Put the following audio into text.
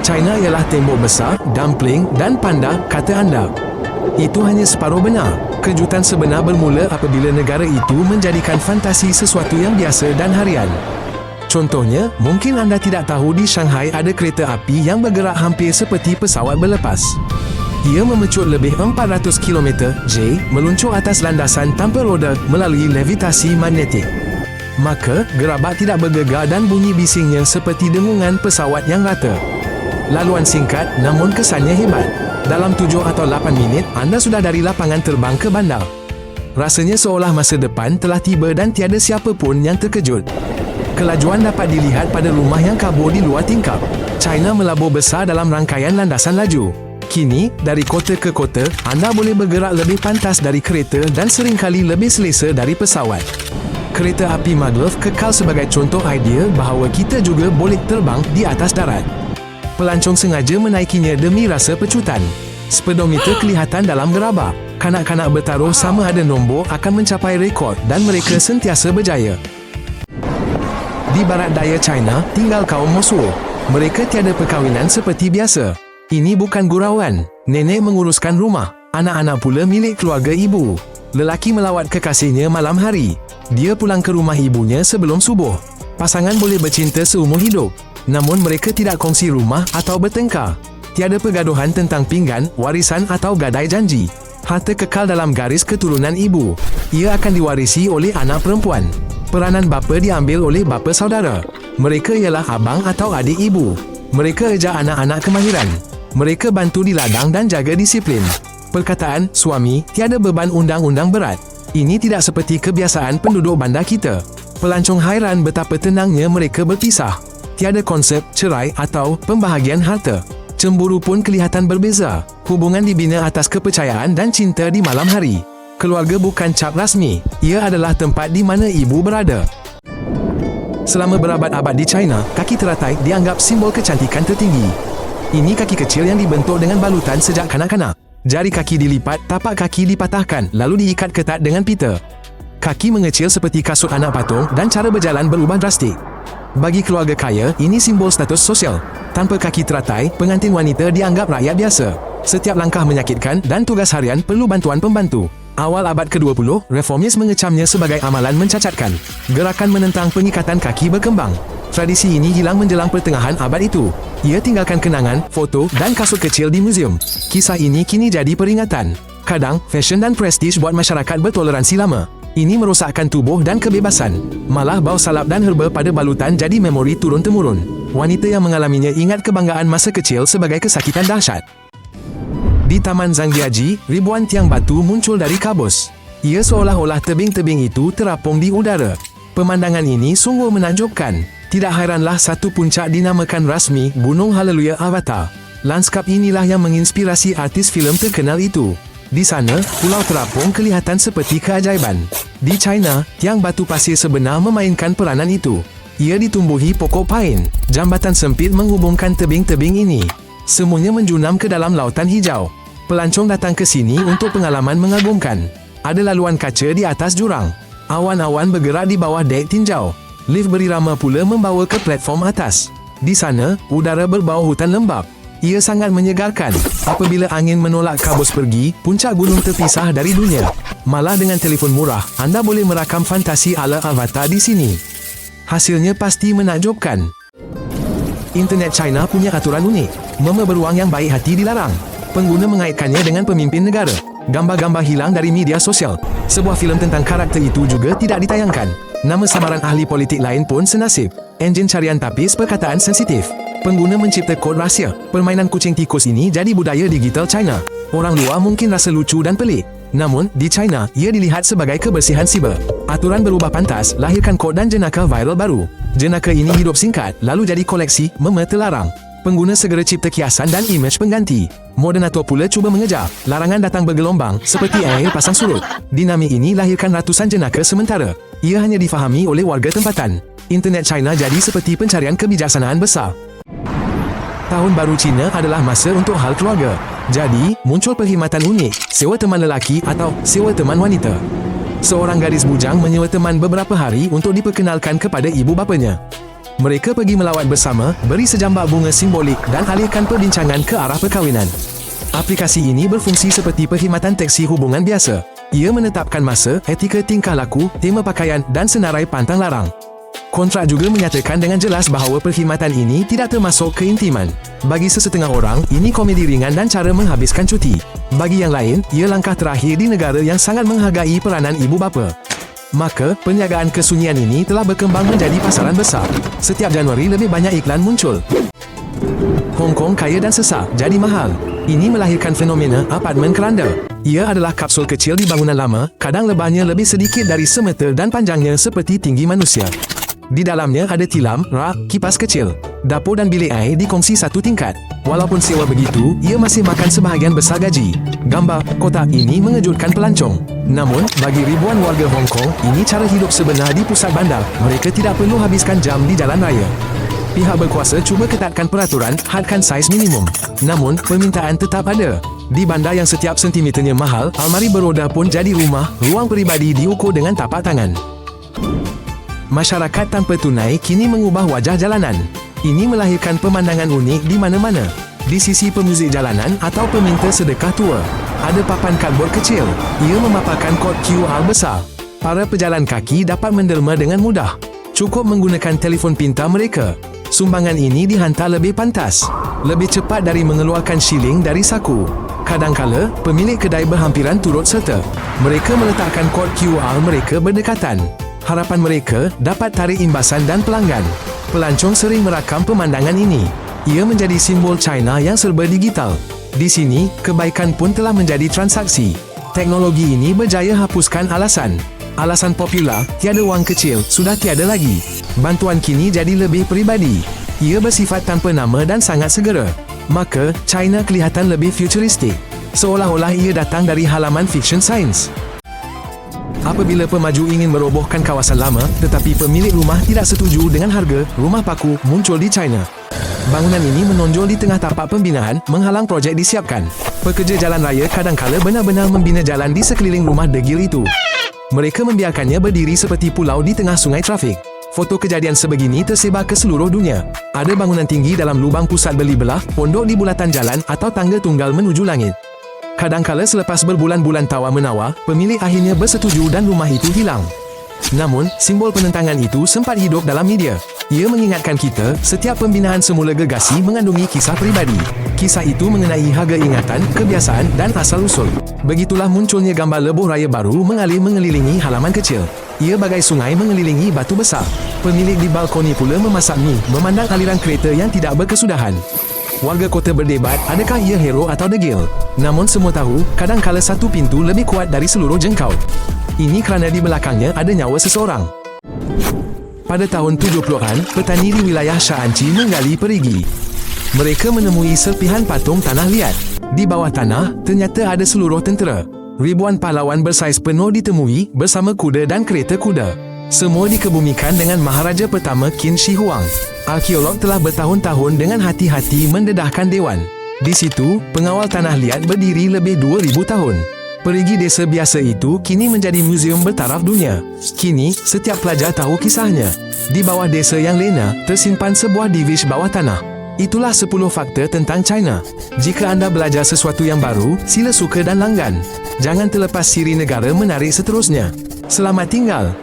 China ialah tembok besar, dumpling dan panda, kata anda. Itu hanya separuh benar. Kejutan sebenar bermula apabila negara itu menjadikan fantasi sesuatu yang biasa dan harian. Contohnya, mungkin anda tidak tahu di Shanghai ada kereta api yang bergerak hampir seperti pesawat berlepas. Ia memecut lebih 400 km/j meluncur atas landasan tanpa roda melalui levitasi magnetik. Maka, gerabak tidak bergegar dan bunyi bisingnya seperti dengungan pesawat yang rata. Laluan singkat namun kesannya hebat. Dalam 7 atau 8 minit, anda sudah dari lapangan terbang ke bandar. Rasanya seolah masa depan telah tiba dan tiada siapa pun yang terkejut. Kelajuan dapat dilihat pada rumah yang kabur di luar tingkap. China melabur besar dalam rangkaian landasan laju. Kini, dari kota ke kota, anda boleh bergerak lebih pantas dari kereta dan seringkali lebih selesa dari pesawat. Kereta api maglev kekal sebagai contoh idea bahawa kita juga boleh terbang di atas darat. Pelancong sengaja menaikinya demi rasa pecutan. Speedometer kelihatan dalam gerabak. Kanak-kanak bertaruh sama ada nombor akan mencapai rekod dan mereka sentiasa berjaya. Di barat daya China, tinggal kaum Mosuo. Mereka tiada perkahwinan seperti biasa. Ini bukan gurauan. Nenek menguruskan rumah. Anak-anak pula milik keluarga ibu. Lelaki melawat kekasihnya malam hari. Dia pulang ke rumah ibunya sebelum subuh. Pasangan boleh bercinta seumur hidup. Namun mereka tidak kongsi rumah atau bertengkar. Tiada pergaduhan tentang pinggan, warisan atau gadai janji. Harta kekal dalam garis keturunan ibu. Ia akan diwarisi oleh anak perempuan. Peranan bapa diambil oleh bapa saudara. Mereka ialah abang atau adik ibu. Mereka ejar anak-anak kemahiran. Mereka bantu di ladang dan jaga disiplin. Perkataan suami tiada beban undang-undang berat. Ini tidak seperti kebiasaan penduduk bandar kita. Pelancong hairan betapa tenangnya mereka berpisah. Tiada konsep cerai atau pembahagian harta. Cemburu pun kelihatan berbeza. Hubungan dibina atas kepercayaan dan cinta di malam hari. Keluarga bukan cap rasmi. Ia adalah tempat di mana ibu berada. Selama berabad-abad di China, kaki teratai dianggap simbol kecantikan tertinggi. Ini kaki kecil yang dibentuk dengan balutan sejak kanak-kanak. Jari kaki dilipat, tapak kaki dipatahkan, lalu diikat ketat dengan pita. Kaki mengecil seperti kasut anak patung dan cara berjalan berubah drastik. Bagi keluarga kaya, ini simbol status sosial. Tanpa kaki teratai, pengantin wanita dianggap rakyat biasa. Setiap langkah menyakitkan dan tugas harian perlu bantuan pembantu. Awal abad ke-20, reformis mengecamnya sebagai amalan mencacatkan. Gerakan menentang pengikatan kaki berkembang. Tradisi ini hilang menjelang pertengahan abad itu. Ia tinggalkan kenangan, foto dan kasut kecil di muzium. Kisah ini kini jadi peringatan. Kadang, fashion dan prestige buat masyarakat bertoleransi lama. Ini merosakkan tubuh dan kebebasan. Malah bau salap dan herba pada balutan jadi memori turun-temurun. Wanita yang mengalaminya ingat kebanggaan masa kecil sebagai kesakitan dahsyat. Di Taman Zhangjiajie, ribuan tiang batu muncul dari kabus. Ia seolah-olah tebing-tebing itu terapung di udara. Pemandangan ini sungguh menakjubkan. Tidak hairanlah satu puncak dinamakan rasmi Gunung Haleluya Avatar. Lanskap inilah yang menginspirasi artis filem terkenal itu. Di sana, pulau terapung kelihatan seperti keajaiban. Di China, tiang batu pasir sebenar memainkan peranan itu. Ia ditumbuhi pokok pain. Jambatan sempit menghubungkan tebing-tebing ini. Semuanya menjunam ke dalam lautan hijau. Pelancong datang ke sini untuk pengalaman mengagumkan. Ada laluan kaca di atas jurang. Awan-awan bergerak di bawah dek tinjau. Lift berirama pula membawa ke platform atas. Di sana, udara berbau hutan lembap. Ia sangat menyegarkan. Apabila angin menolak kabus pergi, puncak gunung terpisah dari dunia. Malah dengan telefon murah, anda boleh merakam fantasi ala Avatar di sini. Hasilnya pasti menakjubkan. Internet China punya aturan unik. Meme beruang yang baik hati dilarang. Pengguna mengaitkannya dengan pemimpin negara. Gambar-gambar hilang dari media sosial. Sebuah filem tentang karakter itu juga tidak ditayangkan. Nama samaran ahli politik lain pun senasib. Enjin carian tapis perkataan sensitif. Pengguna mencipta kod rahsia. Permainan kucing tikus ini jadi budaya digital China. Orang luar mungkin rasa lucu dan pelik. Namun, di China, ia dilihat sebagai kebersihan siber. Aturan berubah pantas, lahirkan kod dan jenaka viral baru. Jenaka ini hidup singkat, lalu jadi koleksi meme terlarang. Pengguna segera cipta kiasan dan imej pengganti. Moderator pula cuba mengejar. Larangan datang bergelombang, seperti air pasang surut. Dinamik ini lahirkan ratusan jenaka sementara. Ia hanya difahami oleh warga tempatan. Internet China jadi seperti pencarian kebijaksanaan besar. Tahun Baru Cina adalah masa untuk hal keluarga. Jadi, muncul perkhidmatan unik, sewa teman lelaki atau sewa teman wanita. Seorang gadis bujang menyewa teman beberapa hari untuk diperkenalkan kepada ibu bapanya. Mereka pergi melawat bersama, beri sejambak bunga simbolik dan alihkan perbincangan ke arah perkahwinan. Aplikasi ini berfungsi seperti perkhidmatan teksi hubungan biasa. Ia menetapkan masa, etika tingkah laku, tema pakaian dan senarai pantang larang. Kontrak juga menyatakan dengan jelas bahawa perkhidmatan ini tidak termasuk keintiman. Bagi sesetengah orang, ini komedi ringan dan cara menghabiskan cuti. Bagi yang lain, ia langkah terakhir di negara yang sangat menghargai peranan ibu bapa. Maka, perniagaan kesunyian ini telah berkembang menjadi pasaran besar. Setiap Januari lebih banyak iklan muncul. Hong Kong kaya dan sesak, jadi mahal. Ini melahirkan fenomena apartmen keranda. Ia adalah kapsul kecil di bangunan lama, kadang lebarnya lebih sedikit dari semeter dan panjangnya seperti tinggi manusia. Di dalamnya ada tilam, rak, kipas kecil. Dapur dan bilik air dikongsi satu tingkat. Walaupun sewa begitu, ia masih makan sebahagian besar gaji. Gambar kotak ini mengejutkan pelancong. Namun, bagi ribuan warga Hong Kong, ini cara hidup sebenar di pusat bandar. Mereka tidak perlu habiskan jam di jalan raya. Pihak berkuasa cuba ketatkan peraturan, hadkan saiz minimum. Namun, permintaan tetap ada. Di bandar yang setiap sentimeternya mahal, almari beroda pun jadi rumah, ruang peribadi diukur dengan tapak tangan. Masyarakat tanpa tunai kini mengubah wajah jalanan. Ini melahirkan pemandangan unik di mana-mana. Di sisi pemuzik jalanan atau peminta sedekah tua, ada papan kadbord kecil. Ia memaparkan kod QR besar. Para pejalan kaki dapat menderma dengan mudah. Cukup menggunakan telefon pintar mereka. Sumbangan ini dihantar lebih pantas, lebih cepat dari mengeluarkan shilling dari saku. Kadangkala, pemilik kedai berhampiran turut serta. Mereka meletakkan kod QR mereka berdekatan. Harapan mereka dapat tarik imbasan dan pelanggan. Pelancong sering merakam pemandangan ini. Ia menjadi simbol China yang serba digital. Di sini, kebaikan pun telah menjadi transaksi. Teknologi ini berjaya hapuskan alasan. Alasan popular, tiada wang kecil, sudah tiada lagi. Bantuan kini jadi lebih peribadi. Ia bersifat tanpa nama dan sangat segera. Maka, China kelihatan lebih futuristik. Seolah-olah ia datang dari halaman fiksyen sains. Apabila pemaju ingin merobohkan kawasan lama, tetapi pemilik rumah tidak setuju dengan harga, rumah paku muncul di China. Bangunan ini menonjol di tengah tapak pembinaan, menghalang projek disiapkan. Pekerja jalan raya kadangkala benar-benar membina jalan di sekeliling rumah degil itu. Mereka membiarkannya berdiri seperti pulau di tengah sungai trafik. Foto kejadian sebegini tersebar ke seluruh dunia. Ada bangunan tinggi dalam lubang pusat beli belah, pondok di bulatan jalan atau tangga tunggal menuju langit. Kadangkala selepas berbulan-bulan tawar-menawar, pemilik akhirnya bersetuju dan rumah itu hilang. Namun, simbol penentangan itu sempat hidup dalam media. Ia mengingatkan kita, setiap pembinaan semula gergasi mengandungi kisah pribadi. Kisah itu mengenai harga ingatan, kebiasaan dan asal-usul. Begitulah munculnya gambar lebuh raya baru mengalir mengelilingi halaman kecil. Ia bagai sungai mengelilingi batu besar. Pemilik di balkoni pula memasak mie, memandang aliran kereta yang tidak berkesudahan. Warga kota berdebat, adakah ia hero atau degil? Namun semua tahu, kadangkala satu pintu lebih kuat dari seluruh jengkau. Ini kerana di belakangnya ada nyawa seseorang. Pada tahun 70-an, petani di wilayah Shaanxi menggali perigi. Mereka menemui serpihan patung tanah liat. Di bawah tanah, ternyata ada seluruh tentera. Ribuan pahlawan bersaiz penuh ditemui bersama kuda dan kereta kuda. Semua dikebumikan dengan Maharaja pertama Qin Shi Huang. Arkeolog telah bertahun-tahun dengan hati-hati mendedahkan dewan. Di situ, pengawal tanah liat berdiri lebih 2,000 tahun. Perigi desa biasa itu kini menjadi muzium bertaraf dunia. Kini, setiap pelajar tahu kisahnya. Di bawah desa yang lena, tersimpan sebuah divisi bawah tanah. Itulah 10 fakta tentang China. Jika anda belajar sesuatu yang baru, sila suka dan langgan. Jangan terlepas siri negara menarik seterusnya. Selamat tinggal.